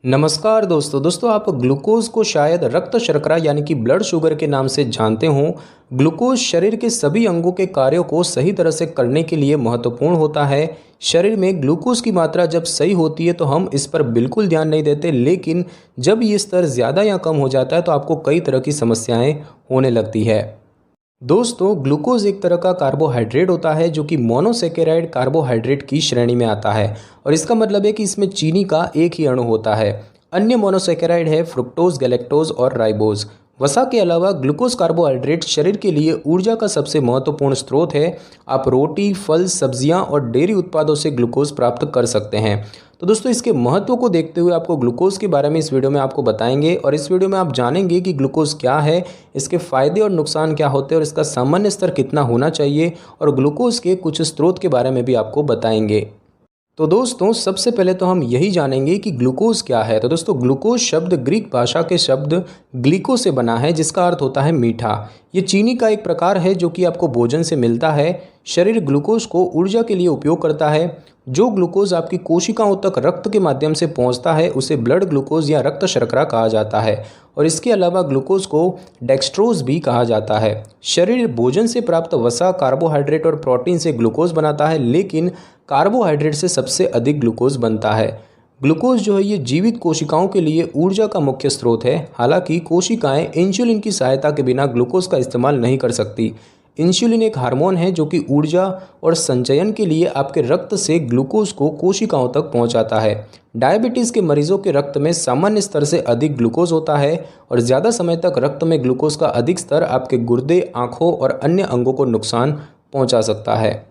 नमस्कार दोस्तों आप ग्लूकोज को शायद रक्त शर्करा यानी कि ब्लड शुगर के नाम से जानते हों। ग्लूकोज शरीर के सभी अंगों के कार्यों को सही तरह से करने के लिए महत्वपूर्ण होता है। शरीर में ग्लूकोज की मात्रा जब सही होती है तो हम इस पर बिल्कुल ध्यान नहीं देते, लेकिन जब ये स्तर ज़्यादा या कम हो जाता है तो आपको कई तरह की समस्याएं होने लगती है। दोस्तों, ग्लूकोज एक तरह का कार्बोहाइड्रेट होता है जो कि मोनोसेकेराइड कार्बोहाइड्रेट की श्रेणी में आता है और इसका मतलब है कि इसमें चीनी का एक ही अणु होता है। अन्य मोनोसेकेराइड है फ्रुक्टोज, गैलेक्टोज और राइबोज। वसा के अलावा ग्लूकोज कार्बोहाइड्रेट शरीर के लिए ऊर्जा का सबसे महत्वपूर्ण स्रोत है। आप रोटी, फल, सब्जियां और डेयरी उत्पादों से ग्लूकोज प्राप्त कर सकते हैं। तो दोस्तों, इसके महत्व को देखते हुए आपको ग्लूकोज के बारे में इस वीडियो में आपको बताएंगे और इस वीडियो में आप जानेंगे कि ग्लूकोज क्या है, इसके फायदे और नुकसान क्या होते हैं और इसका सामान्य स्तर कितना होना चाहिए, और ग्लूकोज के कुछ स्रोत के बारे में भी आपको बताएंगे। तो दोस्तों, सबसे पहले तो हम यही जानेंगे कि ग्लूकोज क्या है। तो दोस्तों, ग्लूकोज शब्द ग्रीक भाषा के शब्द ग्लीको से बना है, जिसका अर्थ होता है मीठा। ये चीनी का एक प्रकार है जो कि आपको भोजन से मिलता है। शरीर ग्लूकोज को ऊर्जा के लिए उपयोग करता है। जो ग्लूकोज आपकी कोशिकाओं तक रक्त के माध्यम से पहुंचता है उसे ब्लड ग्लूकोज या रक्त शर्करा कहा जाता है, और इसके अलावा ग्लूकोज को डेक्सट्रोज भी कहा जाता है। शरीर भोजन से प्राप्त वसा, कार्बोहाइड्रेट और प्रोटीन से ग्लूकोज बनाता है, लेकिन कार्बोहाइड्रेट से सबसे अधिक ग्लूकोज बनता है। ग्लूकोज जो है ये जीवित कोशिकाओं के लिए ऊर्जा का मुख्य स्रोत है। हालांकि कोशिकाएं इंसुलिन की सहायता के बिना ग्लूकोज का इस्तेमाल नहीं कर सकती। इंसुलिन एक हार्मोन है जो कि ऊर्जा और संचयन के लिए आपके रक्त से ग्लूकोज को कोशिकाओं तक पहुंचाता है। डायबिटीज़ के मरीजों के रक्त में सामान्य स्तर से अधिक ग्लूकोज होता है और ज़्यादा समय तक रक्त में ग्लूकोज का अधिक स्तर आपके गुर्दे, आँखों और अन्य अंगों को नुकसान पहुँचा सकता है।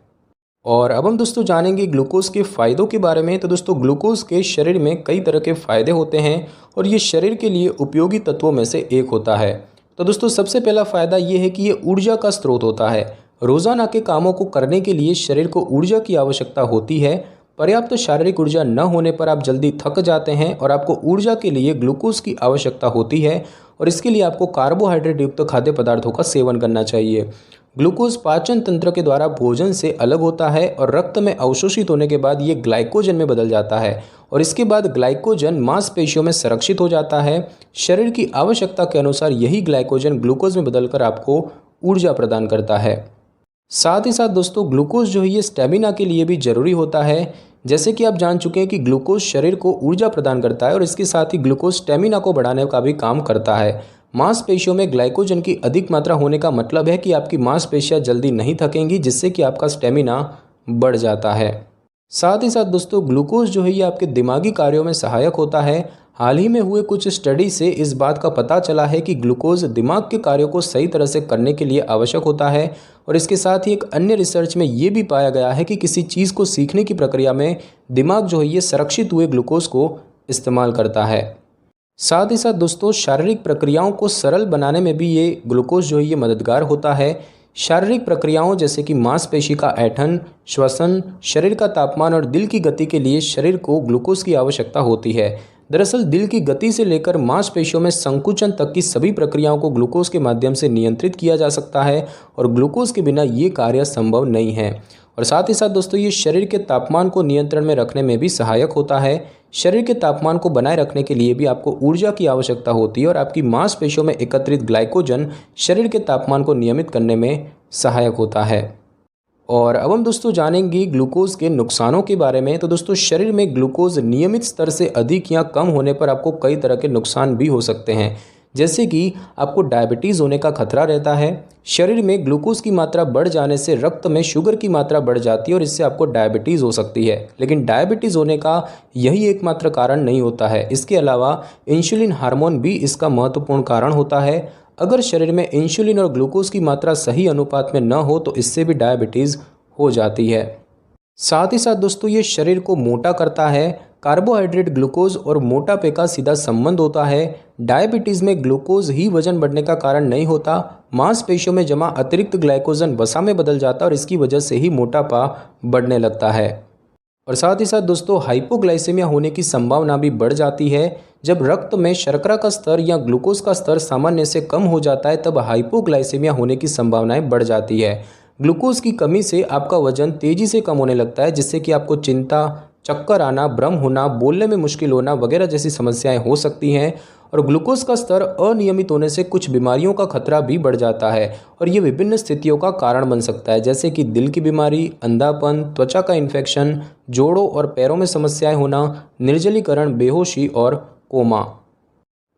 और अब हम दोस्तों जानेंगे ग्लूकोज के फ़ायदों के बारे में। तो दोस्तों, ग्लूकोज के शरीर में कई तरह के फ़ायदे होते हैं और ये शरीर के लिए उपयोगी तत्वों में से एक होता है। तो दोस्तों, सबसे पहला फ़ायदा ये है कि ये ऊर्जा का स्रोत होता है। रोज़ाना के कामों को करने के लिए शरीर को ऊर्जा की आवश्यकता होती है। पर्याप्त शारीरिक ऊर्जा न होने पर आप जल्दी थक जाते हैं और आपको ऊर्जा के लिए ग्लूकोज की आवश्यकता होती है, और इसके लिए आपको कार्बोहाइड्रेट युक्त खाद्य पदार्थों का सेवन करना चाहिए। ग्लूकोज पाचन तंत्र के द्वारा भोजन से अलग होता है और रक्त में अवशोषित होने के बाद ये ग्लाइकोजन में बदल जाता है, और इसके बाद ग्लाइकोजन मांसपेशियों में संरक्षित हो जाता है। शरीर की आवश्यकता के अनुसार यही ग्लाइकोजन ग्लूकोज में बदलकर आपको ऊर्जा प्रदान करता है। साथ ही साथ दोस्तों, ग्लूकोज जो है ये स्टेमिना के लिए भी ज़रूरी होता है। जैसे कि आप जान चुके हैं कि ग्लूकोज शरीर को ऊर्जा प्रदान करता है और इसके साथ ही ग्लूकोज स्टेमिना को बढ़ाने का भी काम करता है। मांसपेशियों में ग्लाइकोजन की अधिक मात्रा होने का मतलब है कि आपकी मांसपेशियां जल्दी नहीं थकेंगी, जिससे कि आपका स्टेमिना बढ़ जाता है। साथ ही साथ दोस्तों, ग्लूकोज जो है ये आपके दिमागी कार्यों में सहायक होता है। हाल ही में हुए कुछ स्टडी से इस बात का पता चला है कि ग्लूकोज दिमाग के कार्यों को सही तरह से करने के लिए आवश्यक होता है, और इसके साथ ही एक अन्य रिसर्च में ये भी पाया गया है कि किसी चीज़ को सीखने की प्रक्रिया में दिमाग जो है ये संरक्षित हुए ग्लूकोज को इस्तेमाल करता है। साथ ही साथ दोस्तों, शारीरिक प्रक्रियाओं को सरल बनाने में भी ये ग्लूकोज जो है ये मददगार होता है। शारीरिक प्रक्रियाओं जैसे कि मांसपेशी का ऐंठन, श्वसन, शरीर का तापमान और दिल की गति के लिए शरीर को ग्लूकोज की आवश्यकता होती है। दरअसल दिल की गति से लेकर मांसपेशियों में संकुचन तक की सभी प्रक्रियाओं को ग्लूकोज के माध्यम से नियंत्रित किया जा सकता है, और ग्लूकोज के बिना ये कार्य संभव नहीं है। और साथ ही साथ दोस्तों, ये शरीर के तापमान को नियंत्रण में रखने में भी सहायक होता है। शरीर के तापमान को बनाए रखने के लिए भी आपको ऊर्जा की आवश्यकता होती है, और आपकी मांसपेशियों में एकत्रित ग्लाइकोजन शरीर के तापमान को नियमित करने में सहायक होता है। और अब हम दोस्तों जानेंगे ग्लूकोज के नुकसानों के बारे में। तो दोस्तों, शरीर में ग्लूकोज नियमित स्तर से अधिक या कम होने पर आपको कई तरह के नुकसान भी हो सकते हैं, जैसे कि आपको डायबिटीज़ होने का खतरा रहता है। शरीर में ग्लूकोज की मात्रा बढ़ जाने से रक्त में शुगर की मात्रा बढ़ जाती है और इससे आपको डायबिटीज़ हो सकती है, लेकिन डायबिटीज़ होने का यही एकमात्र कारण नहीं होता है। इसके अलावा इंसुलिन हार्मोन भी इसका महत्वपूर्ण कारण होता है। अगर शरीर में इंसुलिन और ग्लूकोज की मात्रा सही अनुपात में न हो तो इससे भी डायबिटीज़ हो जाती है। साथ ही साथ दोस्तों, ये शरीर को मोटा करता है। कार्बोहाइड्रेट, ग्लूकोज और मोटापे का सीधा संबंध होता है। डायबिटीज़ में ग्लूकोज ही वजन बढ़ने का कारण नहीं होता। मांसपेशियों में जमा अतिरिक्त ग्लाइकोजन वसा में बदल जाता है और इसकी वजह से ही मोटापा बढ़ने लगता है। और साथ ही साथ दोस्तों, हाइपोग्लाइसेमिया होने की संभावना भी बढ़ जाती है। जब रक्त में शर्करा का स्तर या ग्लूकोज का स्तर सामान्य से कम हो जाता है तब हाइपोग्लाइसेमिया होने की संभावनाएं बढ़ जाती है। ग्लूकोज की कमी से आपका वजन तेजी से कम होने लगता है, जिससे कि आपको चिंता, चक्कर आना, भ्रम होना, बोलने में मुश्किल होना वगैरह जैसी समस्याएं हो सकती हैं। और ग्लूकोज का स्तर अनियमित होने से कुछ बीमारियों का खतरा भी बढ़ जाता है और ये विभिन्न स्थितियों का कारण बन सकता है, जैसे कि दिल की बीमारी, अंधापन, त्वचा का इन्फेक्शन, जोड़ों और पैरों में समस्याएं होना, निर्जलीकरण, बेहोशी और कोमा।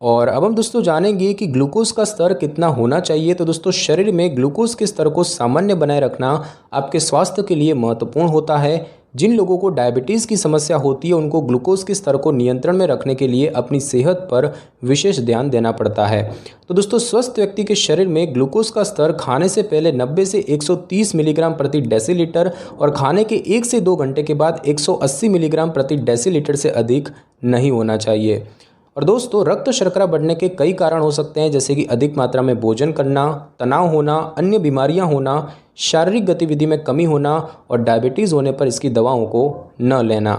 और अब हम दोस्तों जानेंगे कि ग्लूकोज का स्तर कितना होना चाहिए। तो दोस्तों शरीर में ग्लूकोज के स्तर को सामान्य बनाए रखना आपके स्वास्थ्य के लिए महत्वपूर्ण होता है। जिन लोगों को डायबिटीज़ की समस्या होती है उनको ग्लूकोज के स्तर को नियंत्रण में रखने के लिए अपनी सेहत पर विशेष ध्यान देना पड़ता है। तो दोस्तों स्वस्थ व्यक्ति के शरीर में ग्लूकोज का स्तर खाने से पहले 90 से 130 मिलीग्राम प्रति डेसीलीटर और खाने के 1 से 2 घंटे के बाद 180 मिलीग्राम प्रति डेसीलीटर से अधिक नहीं होना चाहिए। और दोस्तों रक्त शर्करा बढ़ने के कई कारण हो सकते हैं, जैसे कि अधिक मात्रा में भोजन करना, तनाव होना, अन्य बीमारियां होना, शारीरिक गतिविधि में कमी होना और डायबिटीज़ होने पर इसकी दवाओं को न लेना।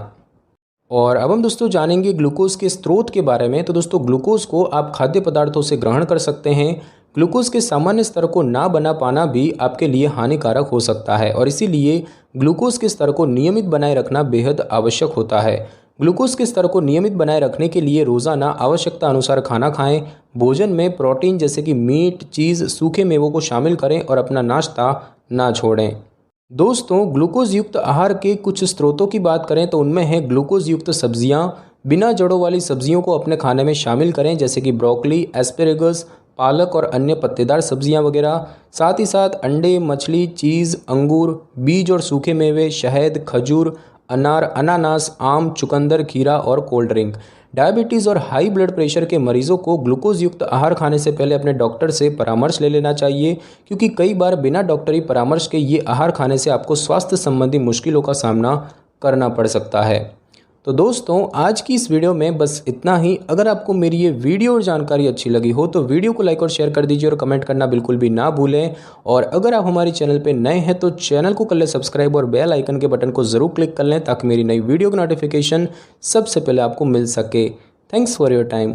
और अब हम दोस्तों जानेंगे ग्लूकोज के स्रोत के बारे में। तो दोस्तों ग्लूकोज को आप खाद्य पदार्थों से ग्रहण कर सकते हैं। ग्लूकोज के सामान्य स्तर को ना बना पाना भी आपके लिए हानिकारक हो सकता है और इसीलिए ग्लूकोज के स्तर को नियमित बनाए रखना बेहद आवश्यक होता है। ग्लूकोज के स्तर को नियमित बनाए रखने के लिए रोज़ाना आवश्यकता अनुसार खाना खाएं। भोजन में प्रोटीन जैसे कि मीट, चीज़, सूखे मेवों को शामिल करें और अपना नाश्ता ना छोड़ें। दोस्तों ग्लूकोज युक्त आहार के कुछ स्रोतों की बात करें तो उनमें है ग्लूकोज युक्त सब्जियां। बिना जड़ों वाली सब्जियों को अपने खाने में शामिल करें, जैसे कि ब्रोकली, एस्पेरेगस, पालक और अन्य पत्तेदार सब्जियां वगैरह। साथ ही साथ अंडे, मछली, चीज़, अंगूर, बीज और सूखे मेवे, शहद, खजूर, अनार, अनानास, आम, चुकंदर, खीरा और कोल्ड ड्रिंक। डायबिटीज़ और हाई ब्लड प्रेशर के मरीजों को ग्लूकोज युक्त आहार खाने से पहले अपने डॉक्टर से परामर्श ले लेना चाहिए, क्योंकि कई बार बिना डॉक्टरी परामर्श के ये आहार खाने से आपको स्वास्थ्य संबंधी मुश्किलों का सामना करना पड़ सकता है। तो दोस्तों आज की इस वीडियो में बस इतना ही। अगर आपको मेरी ये वीडियो और जानकारी अच्छी लगी हो तो वीडियो को लाइक और शेयर कर दीजिए और कमेंट करना बिल्कुल भी ना भूलें। और अगर आप हमारे चैनल पे नए हैं तो चैनल को कर लें सब्सक्राइब और बेल आइकन के बटन को ज़रूर क्लिक कर लें ताकि मेरी नई वीडियो की नोटिफिकेशन सबसे पहले आपको मिल सके। Thanks for your time.